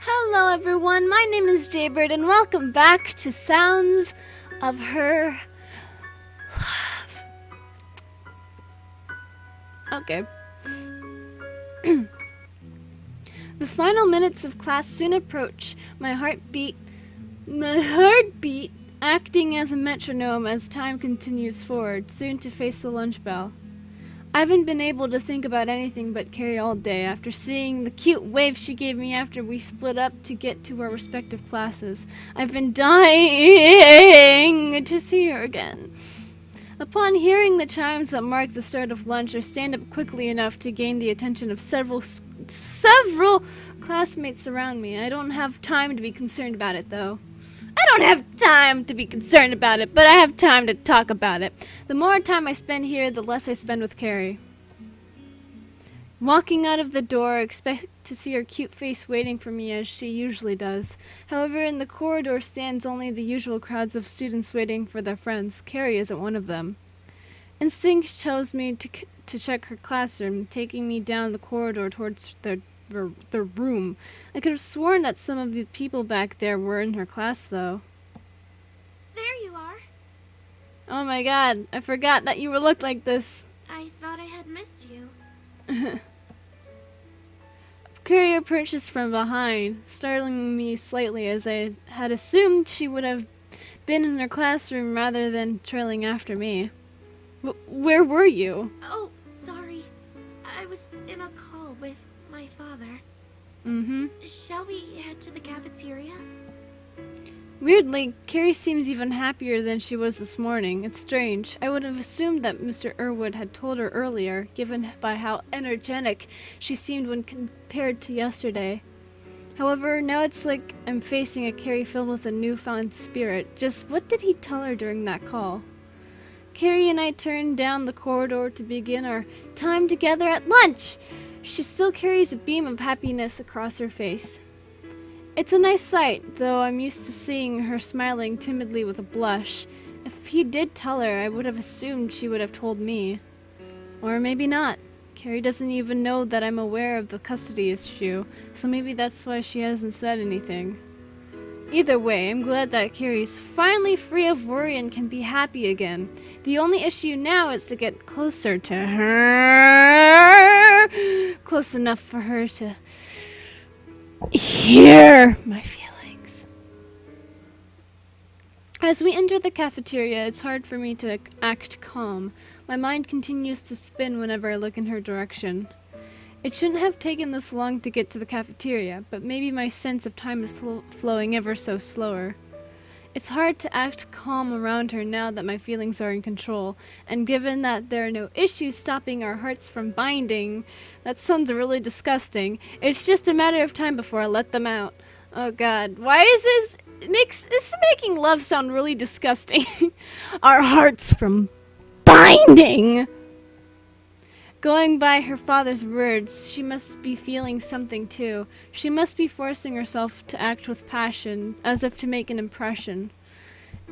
Hello everyone, my name is Jaybird and welcome back to Sounds of Her Love. Okay. The final minutes of class soon approach, my heartbeat acting as a metronome as time continues forward, soon to face the lunch bell. I haven't been able to think about anything but Carrie all day after seeing the cute wave she gave me after we split up to get to our respective classes. I've been dying to see her again. Upon hearing the chimes that mark the start of lunch, I stand up quickly enough to gain the attention of several classmates around me. I don't have time to be concerned about it, though. I don't have time to be concerned about it, but I have time to talk about it. The more time I spend here, the less I spend with Carrie. Walking out of the door, I expect to see her cute face waiting for me as she usually does. However, in the corridor stands only the usual crowds of students waiting for their friends. Carrie isn't one of them. Instinct tells me to check her classroom, taking me down the corridor towards the room. I could have sworn that some of the people back there were in her class, though. There you are. Oh my god, I forgot that you looked like this. I thought I had missed you. Carrie approaches from behind, startling me slightly as I had assumed she would have been in her classroom rather than trailing after me. Where were you? Oh, sorry. I was in a call with my father. Mm-hmm. Shall we head to the cafeteria? Weirdly, Carrie seems even happier than she was this morning. It's strange. I would have assumed that Mr. Irwood had told her earlier, given by how energetic she seemed when compared to yesterday. However, now it's like I'm facing a Carrie filled with a newfound spirit. Just what did he tell her during that call? Carrie and I turned down the corridor to begin our time together at lunch. She still carries a beam of happiness across her face. It's a nice sight, though I'm used to seeing her smiling timidly with a blush. If he did tell her, I would have assumed she would have told me. Or maybe not. Carrie doesn't even know that I'm aware of the custody issue, so maybe that's why she hasn't said anything. Either way, I'm glad that Carrie's finally free of worry and can be happy again. The only issue now is to get closer to her. Close enough for her to hear my feelings. As we enter the cafeteria, it's hard for me to act calm. My mind continues to spin whenever I look in her direction. It shouldn't have taken this long to get to the cafeteria, but maybe my sense of time is flowing ever so slower. It's hard to act calm around her now that my feelings are in control, and given that there are no issues stopping our hearts from binding, that sounds really disgusting. It's just a matter of time before I let them out. Oh god, why is this making love sound really disgusting? Our hearts from binding! Going by her father's words, she must be feeling something too. She must be forcing herself to act with passion, as if to make an impression.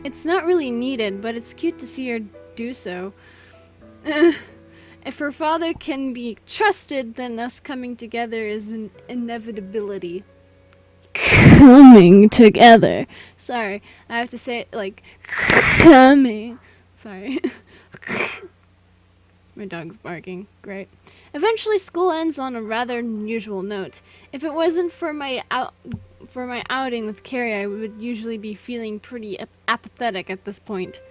It's not really needed, but it's cute to see her do so. If her father can be trusted, then us coming together is an inevitability. Coming together. Sorry, I have to say it like coming. Sorry. My dog's barking. Great. Eventually, school ends on a rather unusual note. If it wasn't for my outing with Carrie, I would usually be feeling pretty apathetic at this point.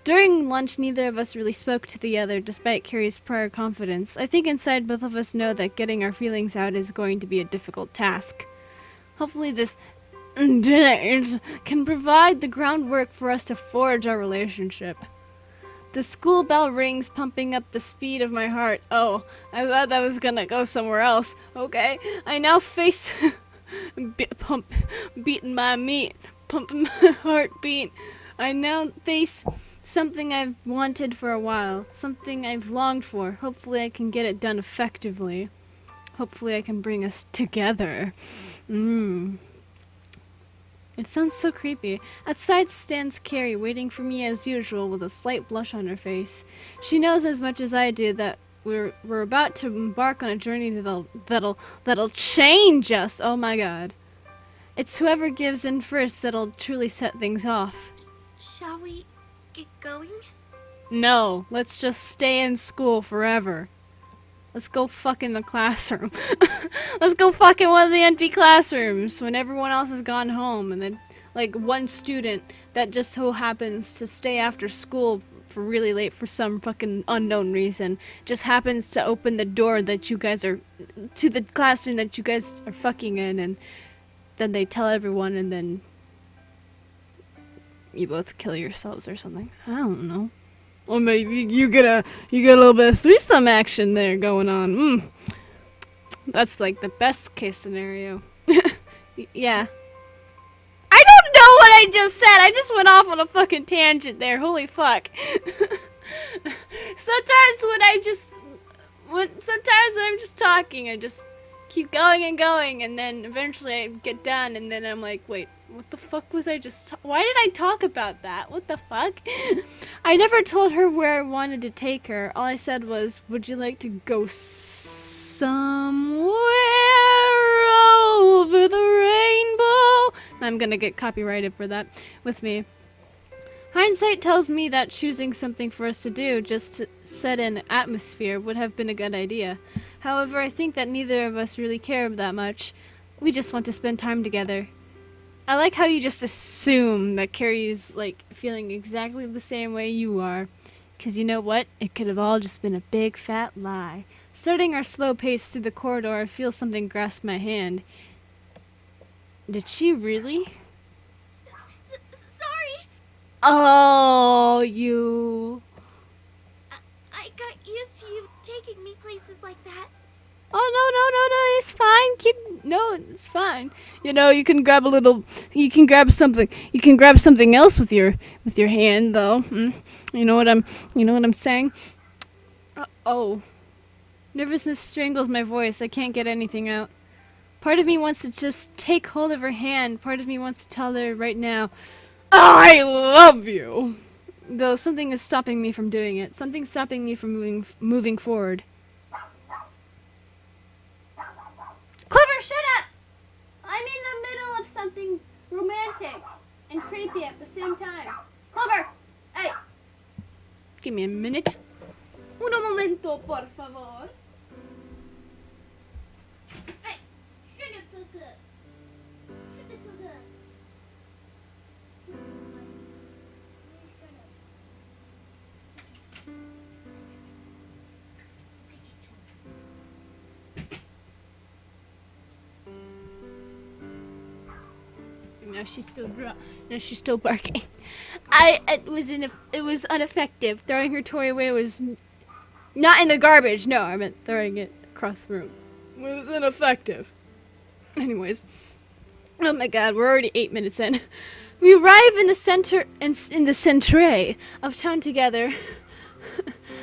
During lunch, neither of us really spoke to the other, despite Carrie's prior confidence. I think inside both of us know that getting our feelings out is going to be a difficult task. Hopefully, this date can provide the groundwork for us to forge our relationship. The school bell rings, pumping up the speed of my heart. Oh, I thought that was gonna go somewhere else. Okay, I now face beating my meat, pumping my heartbeat. I now face something I've wanted for a while, something I've longed for. Hopefully I can get it done effectively. Hopefully I can bring us together. It sounds so creepy. Outside stands Carrie, waiting for me as usual with a slight blush on her face. She knows as much as I do that we're about to embark on a journey that'll change us. Oh my god. It's whoever gives in first that'll truly set things off. Shall we get going? No, let's just stay in school forever. Let's go fuck in the classroom. Let's go fuck in one of the empty classrooms when everyone else has gone home, and then like one student that just so happens to stay after school for really late for some fucking unknown reason just happens to open the door that you guys are to the classroom that you guys are fucking in, and then they tell everyone, and then you both kill yourselves or something. I don't know. Or maybe you get a little bit of threesome action there going on. That's like the best case scenario. Yeah. I don't know what I just said. I just went off on a fucking tangent there. Holy fuck. Sometimes when I'm just talking, I just keep going and going, and then eventually I get done, and then I'm like, wait, what the fuck was I just why did I talk about that? What the fuck? I never told her where I wanted to take her. All I said was, would you like to go somewhere over the rainbow? I'm gonna get copyrighted for that with me. Hindsight tells me that choosing something for us to do just to set an atmosphere would have been a good idea. However, I think that neither of us really care that much. We just want to spend time together. I like how you just assume that Carrie's like feeling exactly the same way you are. 'Cause you know what? It could have all just been a big fat lie. Starting our slow pace through the corridor, I feel something grasp my hand. Did she really? Sorry. Oh, you. I got used to you taking me places like that. Oh, no, it's fine. It's fine. You know, you can grab something else with your hand, though. You know what I'm saying? Oh. Nervousness strangles my voice. I can't get anything out. Part of me wants to just take hold of her hand. Part of me wants to tell her right now, I love you. Though something is stopping me from doing it. Something's stopping me from moving forward. Clover, shut up! I'm in the middle of something romantic and creepy at the same time. Clover! Hey! Give me a minute. Un momento, por favor. Hey! Shut up, Clover! Shut up, Clover! Now she's still barking. It was ineffective. Throwing her toy away was not in the garbage. No, I meant throwing it across the room. It was ineffective. Anyways, oh my god, we're already 8 minutes in. We arrive in the centre of town together.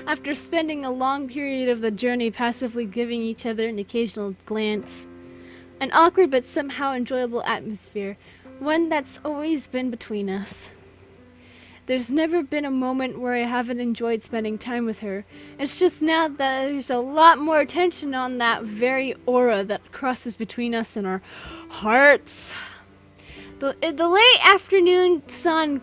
After spending a long period of the journey passively giving each other an occasional glance. An awkward but somehow enjoyable atmosphere. One that's always been between us. There's never been a moment where I haven't enjoyed spending time with her. It's just now that there's a lot more attention on that very aura that crosses between us and our hearts. The late afternoon sun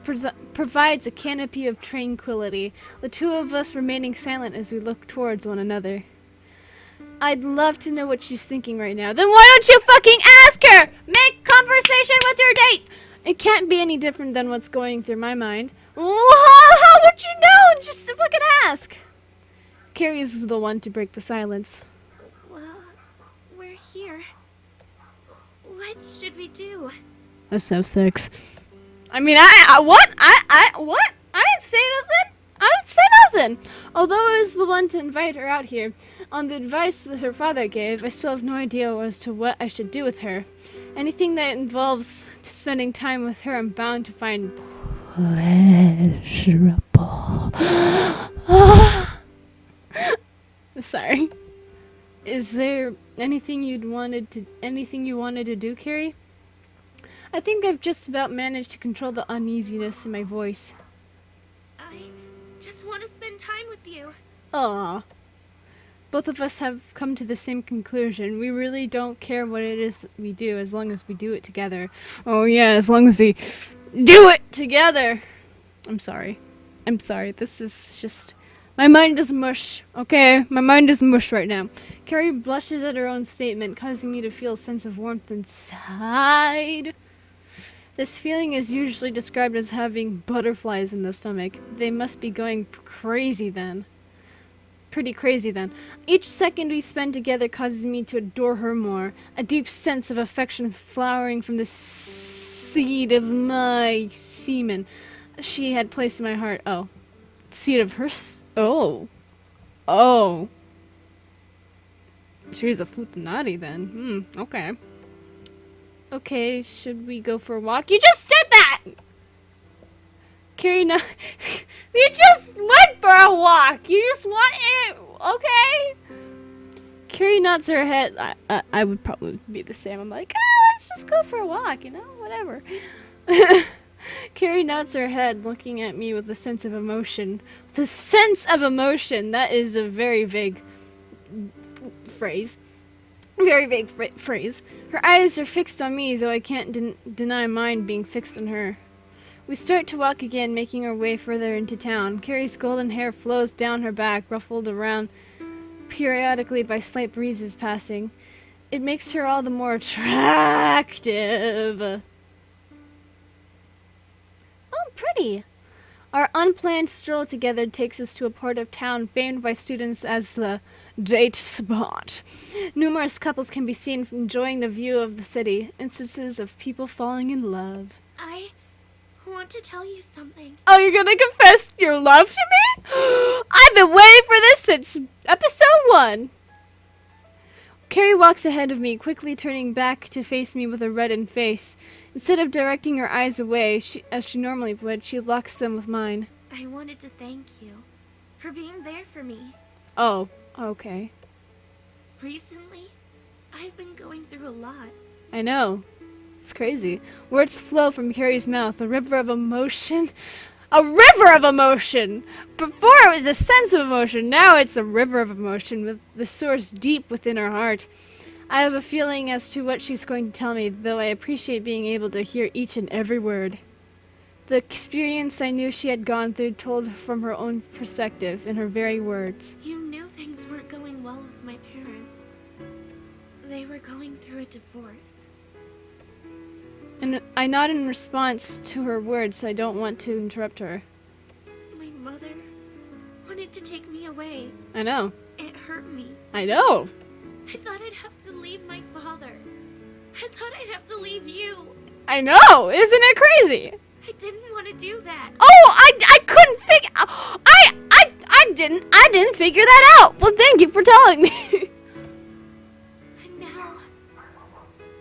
provides a canopy of tranquility, the two of us remaining silent as we look towards one another. I'd love to know what she's thinking right now. Then why don't you fucking ask her? Make conversation with your date! It can't be any different than what's going through my mind. How would you know? Just fucking ask. Carrie's the one to break the silence. Well, we're here. What should we do? Let's have sex. I mean, what? What? I didn't say nothing. I didn't say nothing. Although I was the one to invite her out here, on the advice that her father gave, I still have no idea as to what I should do with her. Anything that involves spending time with her, I'm bound to find pleasurable. Sorry. Is there anything you wanted to do, Carrie? I think I've just about managed to control the uneasiness in my voice. I just want to spend time with you. Aw. both of us have come to the same conclusion. We really don't care what it is that we do as long as we do it together. Oh yeah, as long as we do it together. I'm sorry. This is just... My mind is mush, okay? My mind is mush right now. Carrie blushes at her own statement, causing me to feel a sense of warmth inside. This feeling is usually described as having butterflies in the stomach. They must be going crazy then. Pretty crazy then. Each second we spend together causes me to adore her more. A deep sense of affection flowering from the seed of my semen she had placed in my heart. Oh. Seed of her Oh. She's a futanari then. Okay. Okay, should we go for a walk? You just did that! Carrie, no. You just went for a walk! You just want it, okay? Carrie nods her head. I would probably be the same. I'm like, let's just go for a walk, whatever. Carrie nods her head, looking at me with a sense of emotion. The sense of emotion! That is a very vague phrase. Very vague phrase. Her eyes are fixed on me, though I can't deny mine being fixed on her. We start to walk again, making our way further into town. Carrie's golden hair flows down her back, ruffled around periodically by slight breezes passing. It makes her all the more attractive. Oh, pretty. Our unplanned stroll together takes us to a part of town famed by students as the date spot. Numerous couples can be seen enjoying the view of the city, instances of people falling in love. I want to tell you something. Oh, you're gonna confess your love to me? I've been waiting for this since episode 1. Carrie walks ahead of me, quickly turning back to face me with a reddened face. Instead of directing her eyes away, as she normally would, she locks them with mine. I wanted to thank you for being there for me. Oh, okay. Recently, I've been going through a lot. I know. It's crazy. Words flow from Carrie's mouth, a river of emotion. A river of emotion! Before it was a sense of emotion, now it's a river of emotion, with the source deep within her heart. I have a feeling as to what she's going to tell me, though I appreciate being able to hear each and every word. The experience I knew she had gone through told from her own perspective, in her very words. You knew things weren't going well with my parents. They were going through a divorce. And I nod in response to her words. I don't want to interrupt her. My mother wanted to take me away. I know. It hurt me. I know. I thought I'd have to leave my father. I thought I'd have to leave you. I know. Isn't it crazy? I didn't want to do that. Oh, I couldn't figure. I didn't figure that out. Well, thank you for telling me. And now,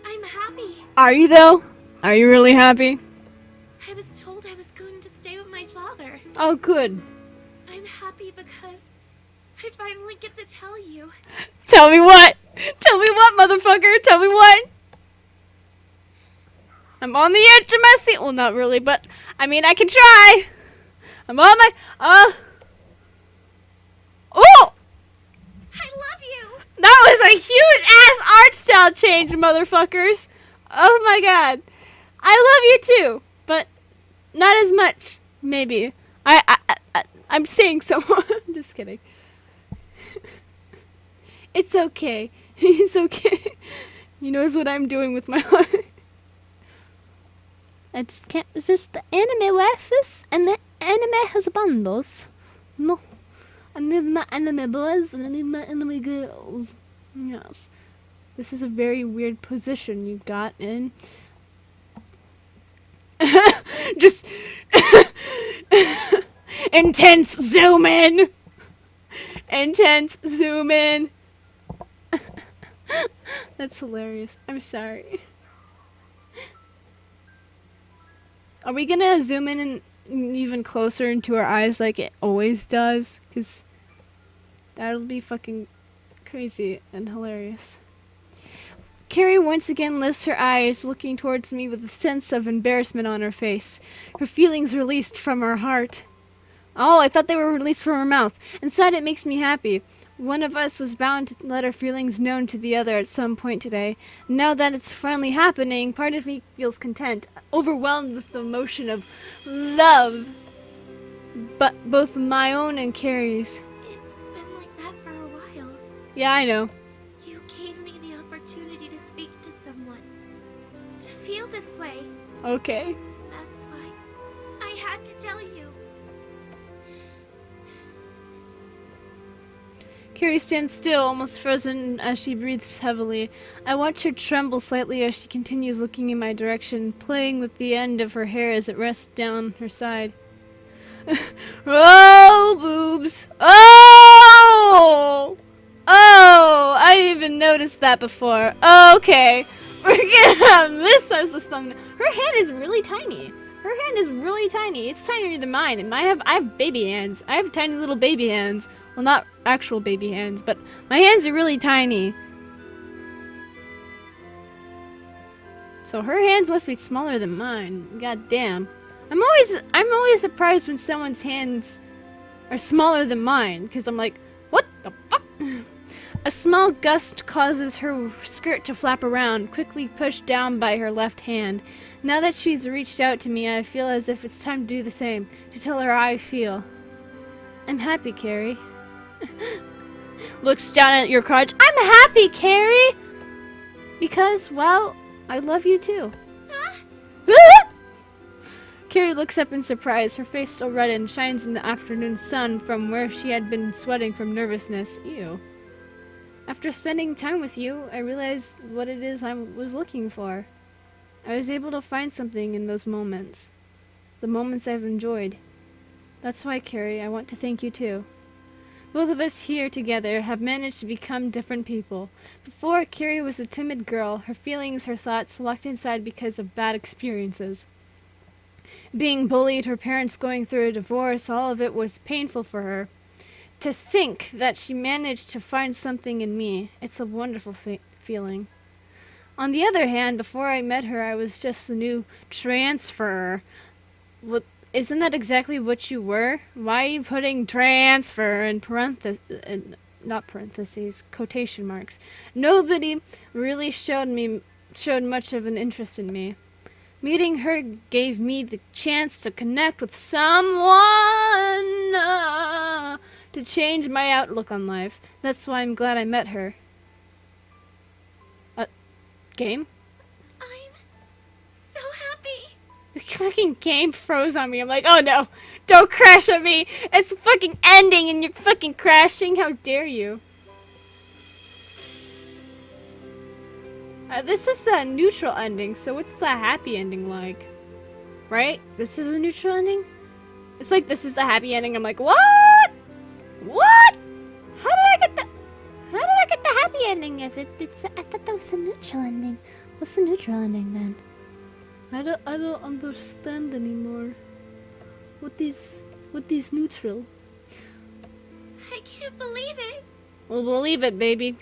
I'm happy. Are you though? Are you really happy? I was told I was going to stay with my father. Oh, good. I'm happy because I finally get to tell you. Tell me what? Tell me what, motherfucker? Tell me what? I'm on the edge of my seat. Well, not really, but I mean, I can try. I'm on my. Oh! I love you. That was a huge ass art style change, motherfuckers. Oh my god. I love you too, but not as much, maybe. I'm saying so. Just kidding. It's okay. It's okay. He knows what I'm doing with my heart. I just can't resist the anime waifus, and the anime has bundles. No. I need my anime boys, and I need my anime girls. Yes. This is a very weird position you got in. Just intense zoom in. Intense zoom in. That's hilarious. I'm sorry. Are we gonna zoom in and even closer into our eyes like it always does? 'Cause that'll be fucking crazy and hilarious. Carrie once again lifts her eyes, looking towards me with a sense of embarrassment on her face. Her feelings released from her heart. Oh, I thought they were released from her mouth. Inside it makes me happy. One of us was bound to let our feelings known to the other at some point today. Now that it's finally happening, part of me feels content, overwhelmed with the emotion of love, but both my own and Carrie's. It's been like that for a while. Yeah, I know. You gave me the opportunity to speak to someone, to feel this way. Okay. That's why I had to tell you. Carrie stands still, almost frozen as she breathes heavily. I watch her tremble slightly as she continues looking in my direction, playing with the end of her hair as it rests down her side. Oh, boobs! Oh! Oh! I didn't even notice that before. Okay. We're gonna have this as the thumbnail. Her hand is really tiny. Her hand is really tiny. It's tinier than mine. And I have baby hands. I have tiny little baby hands. Well, not actual baby hands, but my hands are really tiny. So her hands must be smaller than mine. God damn. I'm always surprised when someone's hands are smaller than mine, because I'm like, what the fuck? A small gust causes her skirt to flap around, quickly pushed down by her left hand. Now that she's reached out to me, I feel as if it's time to do the same, to tell her how I feel. I'm happy, Carrie. Looks down at your crotch. I'm happy, Carrie! Because, well, I love you too. Carrie looks up in surprise, her face still red and shines in the afternoon sun from where she had been sweating from nervousness. Ew. After spending time with you, I realized what it is I was looking for. I was able to find something in those moments. The moments I've enjoyed. That's why, Carrie, I want to thank you too. Both of us here together have managed to become different people. Before, Carrie was a timid girl, her feelings, her thoughts locked inside because of bad experiences. Being bullied, her parents going through a divorce, all of it was painful for her. To think that she managed to find something in me, it's a wonderful feeling. On the other hand, before I met her, I was just a new transfer. Isn't that exactly what you were? Why are you putting transfer in not parentheses, quotation marks? Nobody really showed much of an interest in me. Meeting her gave me the chance to connect with someone, to change my outlook on life. That's why I'm glad I met her. Game? I'm so happy. The fucking game froze on me. I'm like, oh no, don't crash on me. It's fucking ending and you're fucking crashing. How dare you? This is the neutral ending, so what's the happy ending like? Right? This is a neutral ending? It's like this is the happy ending. I'm like, what? What? How did I get the happy ending if it's I thought that was a neutral ending. What's the neutral ending then? I don't understand anymore. What is neutral? I can't believe it. Well, believe it, baby.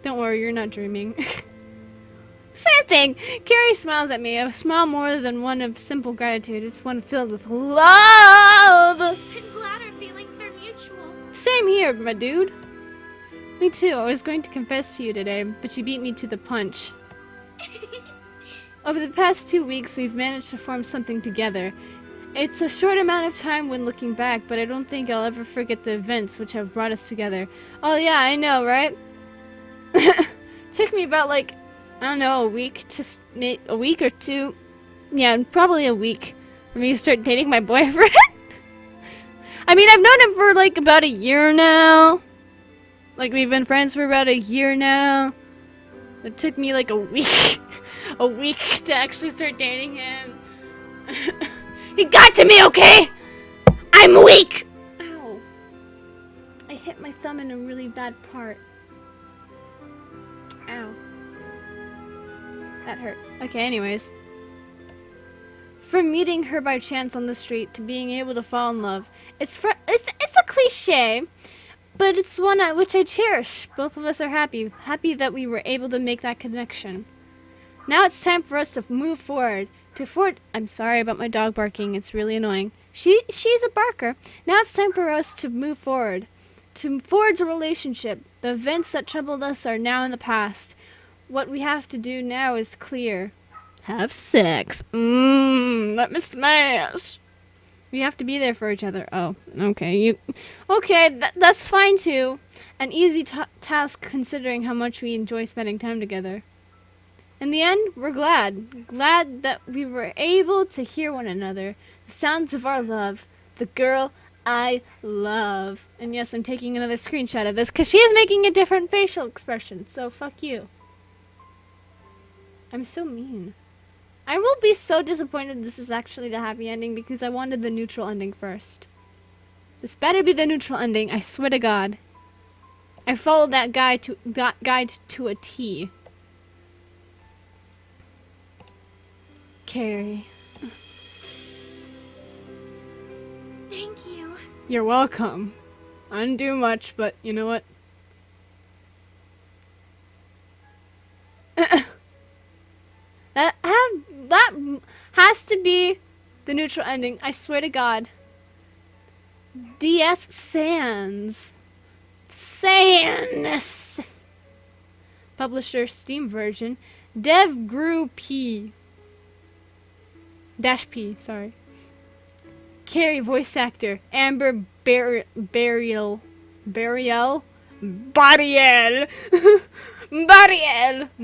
Don't worry, you're not dreaming. Same thing. Carrie smiles at me. A smile more than one of simple gratitude. It's one filled with love. I'm glad our feelings are mutual. Same here, my dude. Me too. I was going to confess to you today, but you beat me to the punch. Over the past 2 weeks, we've managed to form something together. It's a short amount of time when looking back, but I don't think I'll ever forget the events which have brought us together. Oh yeah, I know, right? Took me about I don't know, a week or two. Yeah, probably a week for me to start dating my boyfriend. I mean, I've known him for about a year now. We've been friends for about a year now. It took me a week, a week to actually start dating him. He got to me, okay? I'm weak. Ow! I hit my thumb in a really bad part. Ow. That hurt. Okay, anyways. From meeting her by chance on the street to being able to fall in love, it's a cliche, but it's one which I cherish. Both of us are happy that we were able to make that connection. Now it's time for us to move forward. I'm sorry about my dog barking. It's really annoying. She's a barker. Now it's time for us to move forward. to forge a relationship. The events that troubled us are now in the past. What we have to do now is clear. Have sex. Let me smash. We have to be there for each other. Oh, okay. That's fine too. An easy task considering how much we enjoy spending time together. In the end, we're glad. Glad that we were able to hear one another. The sounds of our love. The girl I love. And yes, I'm taking another screenshot of this because she is making a different facial expression. So fuck you. I'm so mean. I will be so disappointed this is actually the happy ending because I wanted the neutral ending first. This better be the neutral ending, I swear to God. I followed that guide to a T. Carrie. Thank you. You're welcome. I didn't do much, but you know what? That has to be the neutral ending. I swear to God. DS Sans. Sans. Publisher Steam version. Dev Grew P. Dash P, sorry. Carrie voice actor. Amber Bariel. Bariel? Bariel.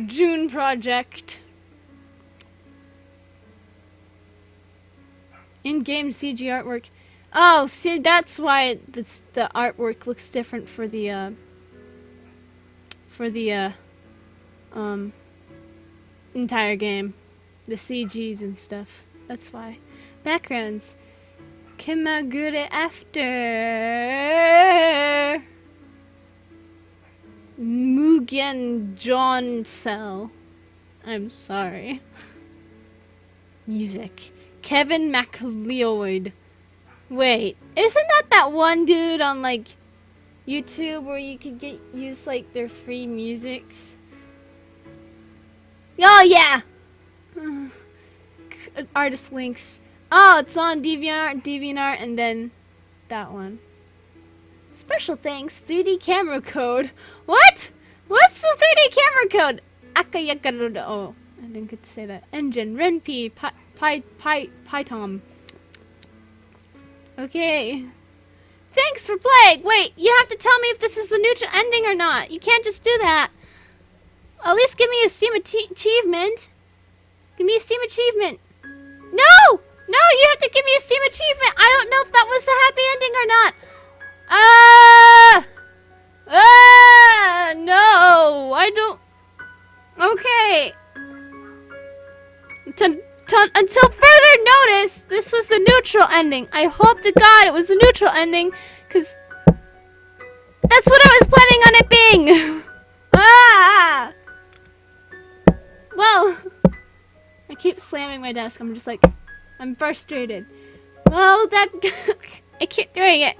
June Project. In-game CG artwork. Oh, see, that's why the artwork looks different for the entire game. The CGs and stuff. That's why. Backgrounds. Kimagure after. Mugen John Cell. I'm sorry. Music. Kevin MacLeod. Wait, isn't that one dude on like YouTube where you could use like their free musics? Oh yeah. Artist links. Oh, it's on DeviantArt, and then that one. Special thanks, 3D camera code. What? What's the 3D camera code? Akayakarudo. Oh, I didn't get to say that. Engine, Renpi, Python. Okay. Thanks for playing. Wait, you have to tell me if this is the neutral ending or not. You can't just do that. At least give me a Steam achievement. Give me a Steam achievement. No! No, you have to give me a Steam achievement. I don't know if that was the happy ending or not. No, I don't. Okay. Until further notice, this was the neutral ending. I hope to God it was the neutral ending, because that's what I was planning on it being. Well, I keep slamming my desk. I'm just like, I'm frustrated. Well, I keep doing it.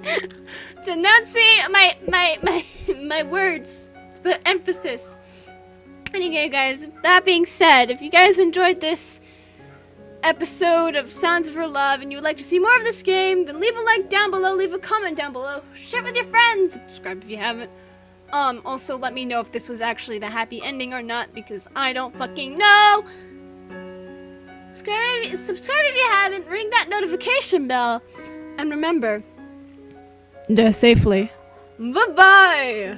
To enunciate my words. To put emphasis. Anyway, guys, that being said, if you guys enjoyed this episode of Sounds of Her Love and you would like to see more of this game, then leave a like down below, leave a comment down below, share it with your friends, subscribe if you haven't. Also let me know if this was actually the happy ending or not, because I don't fucking know. Subscribe if you haven't, ring that notification bell, and remember, die safely. Bye-bye!